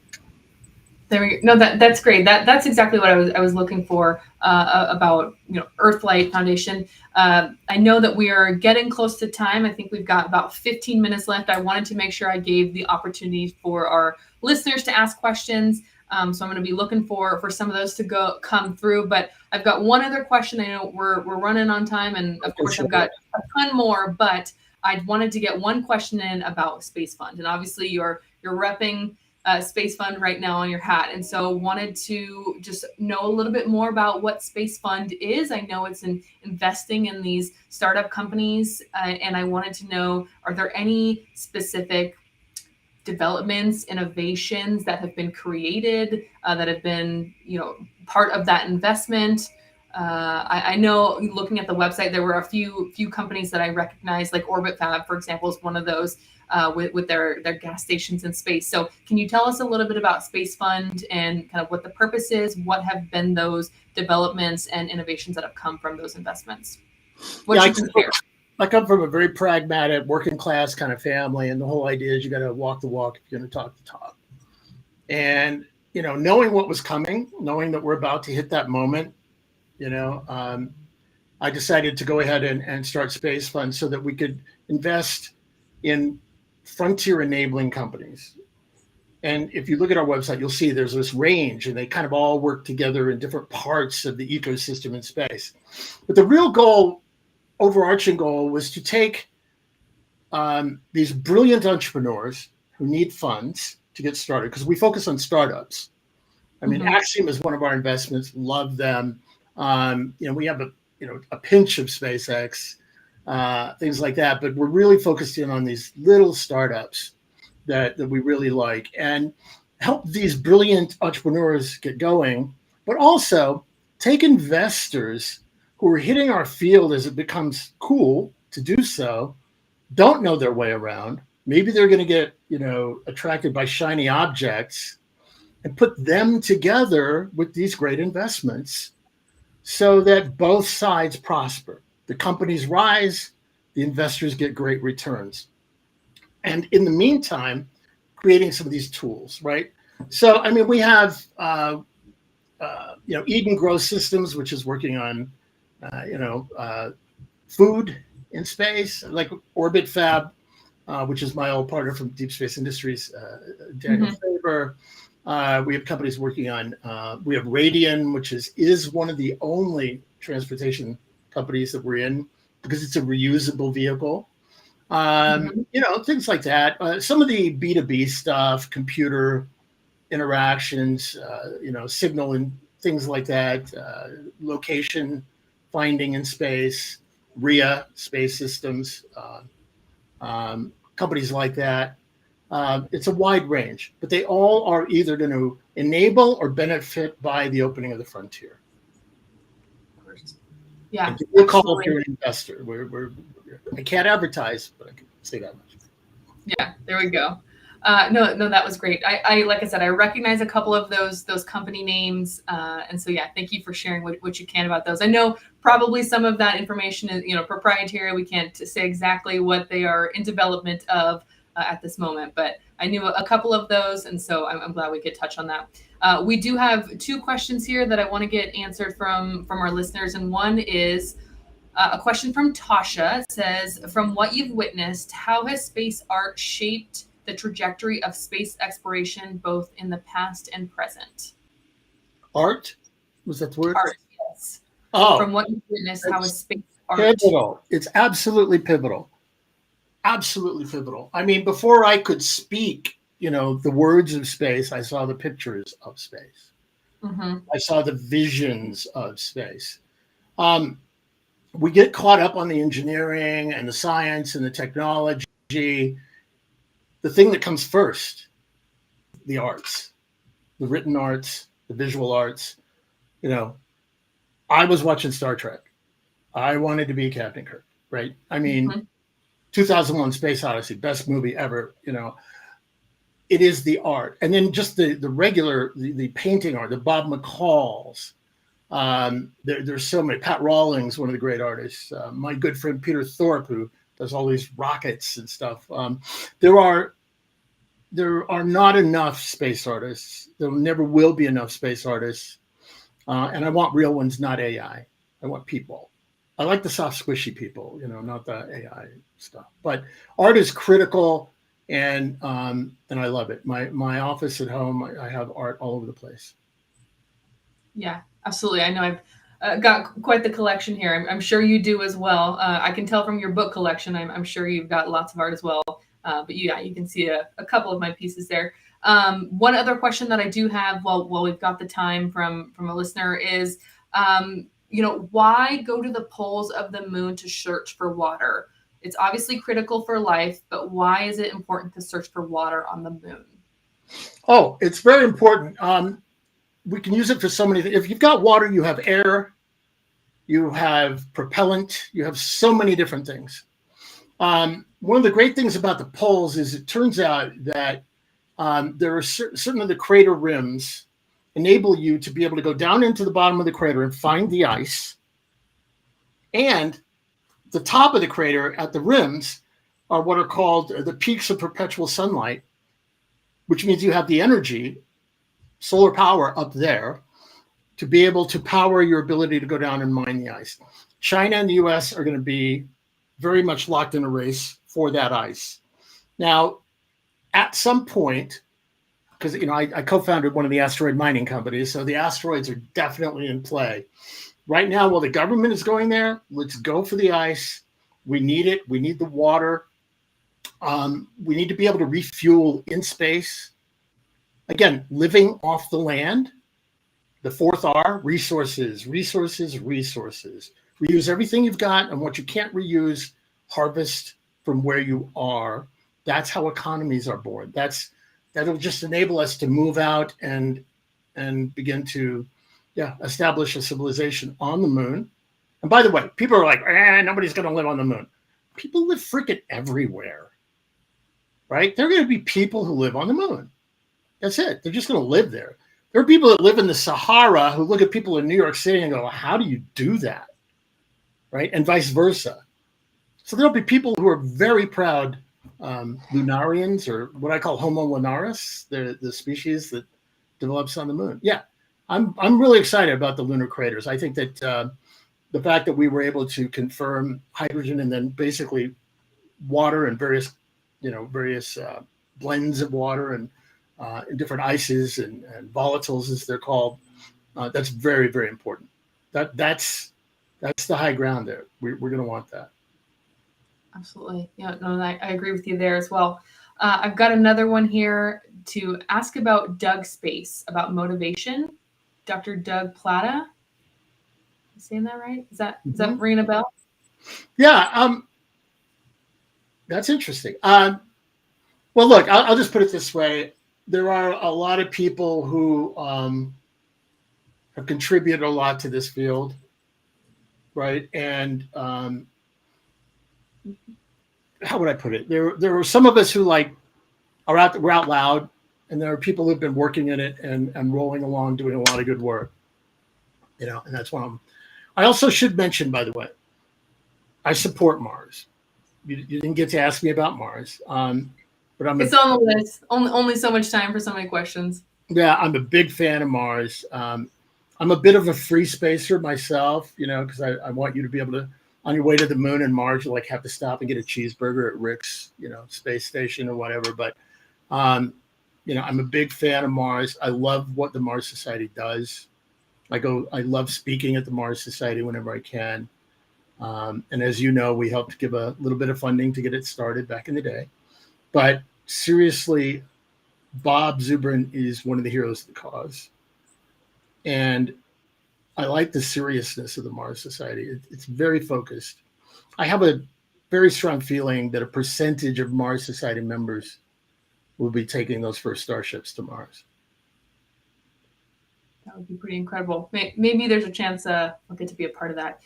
There we go. No, that's great. That's exactly what I was looking for about, you know, Earthlight Foundation. I know that we are getting close to time. I think we've got about 15 minutes left. I wanted to make sure I gave the opportunity for our listeners to ask questions. So I'm going to be looking for some of those to come through. But I've got one other question. I know we're running on time, and of course I've got a ton more. But I wanted to get one question in about Space Fund, and obviously you're repping Space Fund right now on your hat, and so wanted to just know a little bit more about what Space Fund is. I know it's investing in these startup companies, and I wanted to know, are there any specific developments, innovations that have been created that have been, you know, part of that investment? I know, looking at the website, there were a few companies that I recognize, like Orbit Fab, for example, is one of those with their gas stations in space. So can you tell us a little bit about Space Fund and kind of what the purpose is? What have been those developments and innovations that have come from those investments? I come from a very pragmatic, working class kind of family, and the whole idea is you got to walk the walk if you're going to talk the talk. And, you know, knowing what was coming, knowing that we're about to hit that moment, you know, I decided to go ahead and start Space Fund so that we could invest in frontier enabling companies. And if you look at our website, you'll see there's this range, and they kind of all work together in different parts of the ecosystem in space. But the real goal, overarching goal, was to take these brilliant entrepreneurs who need funds to get started, because we focus on startups. I mean, Axiom is one of our investments. Love them. You know, we have a pinch of SpaceX, things like that, but we're really focused in on these little startups that we really like, and help these brilliant entrepreneurs get going, but also take investors who are hitting our field as it becomes cool to do so, don't know their way around. Maybe they're going to get, you know, attracted by shiny objects, and put them together with these great investments so that both sides prosper. The companies rise, the investors get great returns. And in the meantime, creating some of these tools, right? So, I mean, we have, you know, Eden Growth Systems, which is working on, food in space, like Orbit Fab, which is my old partner from Deep Space Industries, Daniel Faber. We have companies working on, we have Radian, which is one of the only transportation companies that we're in, because it's a reusable vehicle. You know, things like that. Some of the B2B stuff, computer interactions, you know, signal and things like that, location finding in space, RIA space systems, companies like that. It's a wide range, but they all are either going to enable or benefit by the opening of the frontier. Yeah, we'll call if you're an investor. We're I can't advertise, but I can say that much. Yeah, there we go. No, that was great. I like I said, I recognize a couple of those company names, and so yeah, thank you for sharing what you can about those. I know probably some of that information is proprietary. We can't say exactly what they are in development of at this moment, but I knew a couple of those, and so I'm glad we could touch on that. We do have 2 questions here that I want to get answered from our listeners, and one is. A question from Tasha. It says, from what you've witnessed, how has space art shaped the trajectory of space exploration, both in the past and present? Art? Was that the word? Art, yes. Oh. From what you've witnessed, how is space art? Pivotal. It's absolutely pivotal. Absolutely pivotal. I mean, before I could speak, the words of space, I saw the pictures of space. Mm-hmm. I saw the visions of space. We get caught up on the engineering and the science and the technology. The thing that comes first, the arts, the written arts, the visual arts. I was watching Star Trek. I wanted to be Captain Kirk, right? I mean, 2001 Space Odyssey, best movie ever, It is the art. And then just the regular, the painting art, the Bob McCalls. There's so many. Pat Rawlings, one of the great artists. My good friend Peter Thorpe, who does all these rockets and stuff. There are not enough space artists. There never will be enough space artists. And I want real ones, not AI. I want people. I like the soft, squishy people, not the AI stuff. But art is critical, and I love it. My office at home, I have art all over the place. Yeah, absolutely. I know I've got quite the collection here. I'm sure you do as well. I can tell from your book collection. I'm sure you've got lots of art as well. But yeah, you can see a couple of my pieces there. One other question that I do have, while we've got the time from a listener, is, why go to the poles of the moon to search for water? It's obviously critical for life, but why is it important to search for water on the moon? Oh, it's very important. We can use it for so many things. If you've got water, you have air, you have propellant, you have so many different things. One of the great things about the poles is it turns out that there are certain of the crater rims enable you to be able to go down into the bottom of the crater and find the ice. And the top of the crater at the rims are what are called the peaks of perpetual sunlight, which means you have the energy, solar power up there, to be able to power your ability to go down and mine the ice. China and the US are going to be very much locked in a race for that ice. Now, at some point, because I co-founded one of the asteroid mining companies, so the asteroids are definitely in play. Right now, while the government is going there, let's go for the ice. We need it. We need the water. We need to be able to refuel in space. Again, living off the land. The 4th R, resources, resources, resources. Reuse everything you've got, and what you can't reuse, harvest from where you are. That's how economies are born. That'll just enable us to move out and begin to establish a civilization on the moon. And by the way, people are like, nobody's going to live on the moon. People live freaking everywhere, right? There are going to be people who live on the moon. That's it. They're just going to live there. There are people that live in the Sahara who look at people in New York City and go, how do you do that? Right? And vice versa. So there'll be people who are very proud lunarians, or what I call Homo lunaris, the species that develops on the moon. Yeah, I'm really excited about the lunar craters. I think that the fact that we were able to confirm hydrogen and then basically water and various blends of water and different ices and volatiles, as they're called, that's very, very important. That's the high ground there. We're going to want that. Absolutely. Yeah, no, I agree with you there as well. I've got another one here to ask about Doug Space, about motivation. Dr. Doug Plata. Am I saying that right? Is that ringing a bell? Yeah. That's interesting. Well, look, I'll just put it this way. There are a lot of people who have contributed a lot to this field, right? And how would I put it? There were some of us who like we're out loud, and there are people who've been working in it and rolling along, doing a lot of good work. And that's one of them. I also should mention, by the way, I support Mars. You didn't get to ask me about Mars, but it's on the list. Only so much time for so many questions. Yeah, I'm a big fan of Mars. I'm a bit of a free spacer myself, because I want you to be able to, on your way to the moon and Mars, you have to stop and get a cheeseburger at Rick's, space station or whatever. But, I'm a big fan of Mars. I love what the Mars Society does. I love speaking at the Mars Society whenever I can. And as you know, we helped give a little bit of funding to get it started back in the day. But seriously, Bob Zubrin is one of the heroes of the cause. And I like the seriousness of the Mars Society. It's very focused. I have a very strong feeling that a percentage of Mars Society members will be taking those first starships to Mars. That would be pretty incredible. Maybe there's a chance I'll get to be a part of that.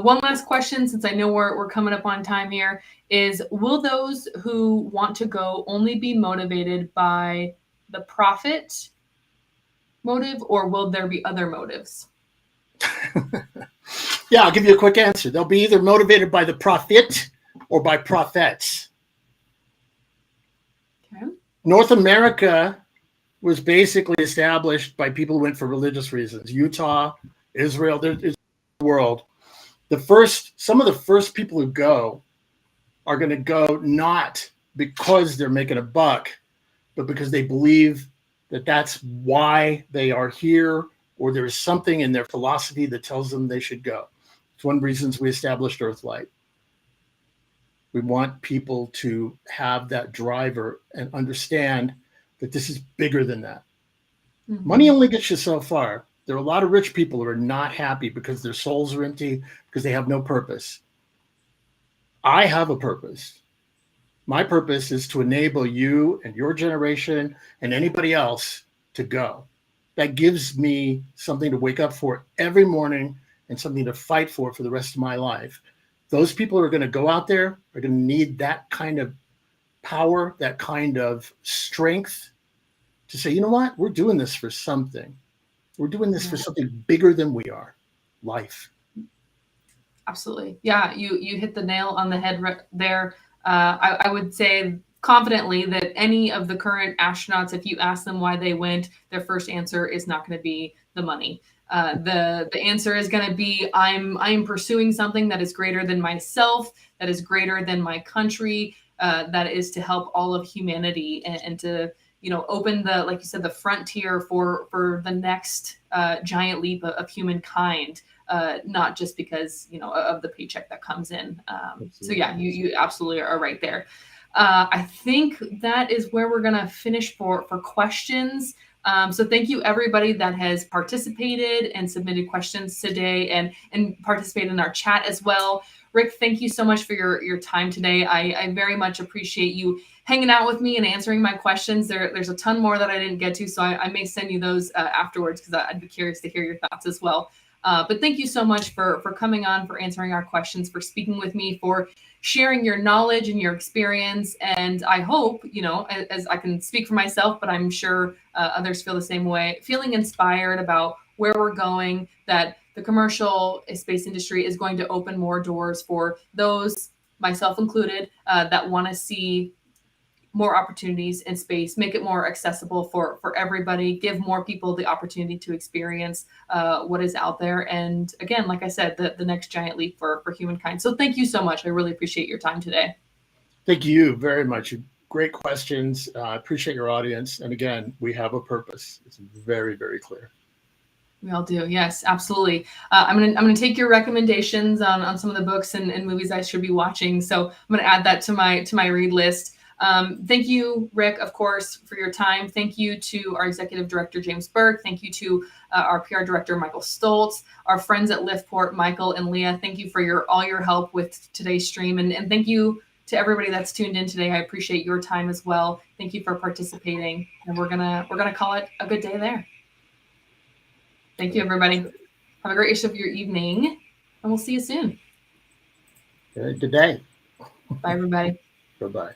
One last question, since I know we're coming up on time here, is will those who want to go only be motivated by the profit motive, or will there be other motives? Yeah, I'll give you a quick answer. They'll be either motivated by the profit or by prophets. Okay. North America was basically established by people who went for religious reasons. Utah, Israel, there's the world. Some of the first people who go are going to go not because they're making a buck, but because they believe that that's why they are here, or there is something in their philosophy that tells them they should go. It's one of the reasons we established Earthlight. We want people to have that driver and understand that this is bigger than that. Mm-hmm. Money only gets you so far. There are a lot of rich people who are not happy because their souls are empty, because they have no purpose. I have a purpose. My purpose is to enable you and your generation and anybody else to go. That gives me something to wake up for every morning and something to fight for the rest of my life. Those people who are going to go out there are going to need that kind of power, that kind of strength to say, you know what, we're doing this for something. We're doing this for something bigger than we are, life. Absolutely. Yeah, you hit the nail on the head there. I would say confidently that any of the current astronauts, if you ask them why they went, their first answer is not going to be the money. The answer is going to be, I'm pursuing something that is greater than myself, that is greater than my country, that is to help all of humanity and to, open the, like you said, the frontier for the next giant leap of humankind. Not just because, of the paycheck that comes in. So yeah, you absolutely are right there. I think that is where we're going to finish for questions. So thank you everybody that has participated and submitted questions today and participated in our chat as well. Rick, thank you so much for your time today. I very much appreciate you hanging out with me and answering my questions. There's a ton more that I didn't get to, so I may send you those afterwards because I'd be curious to hear your thoughts as well. But thank you so much for coming on, for answering our questions, for speaking with me, for sharing your knowledge and your experience. And I hope, as I can speak for myself, but I'm sure others feel the same way, feeling inspired about where we're going, that the commercial space industry is going to open more doors for those, myself included, that want to see more opportunities in space, make it more accessible for everybody, give more people the opportunity to experience what is out there. And again, like I said, the next giant leap for humankind. So thank you so much. I really appreciate your time today. Thank you very much. Great questions. I appreciate your audience. And again, we have a purpose. It's very, very clear. We all do. Yes, absolutely. I'm gonna take your recommendations on some of the books and movies I should be watching. So I'm gonna add that to my read list. Thank you, Rick, of course, for your time. Thank you to our executive director, James Burke. Thank you to our PR director, Michael Stoltz, our friends at Liftport, Michael and Leah. Thank you for all your help with today's stream. And thank you to everybody that's tuned in today. I appreciate your time as well. Thank you for participating. And we're gonna call it a good day there. Thank you, everybody. Have a great rest of your evening, and we'll see you soon. Good day. Bye, everybody. Bye-bye.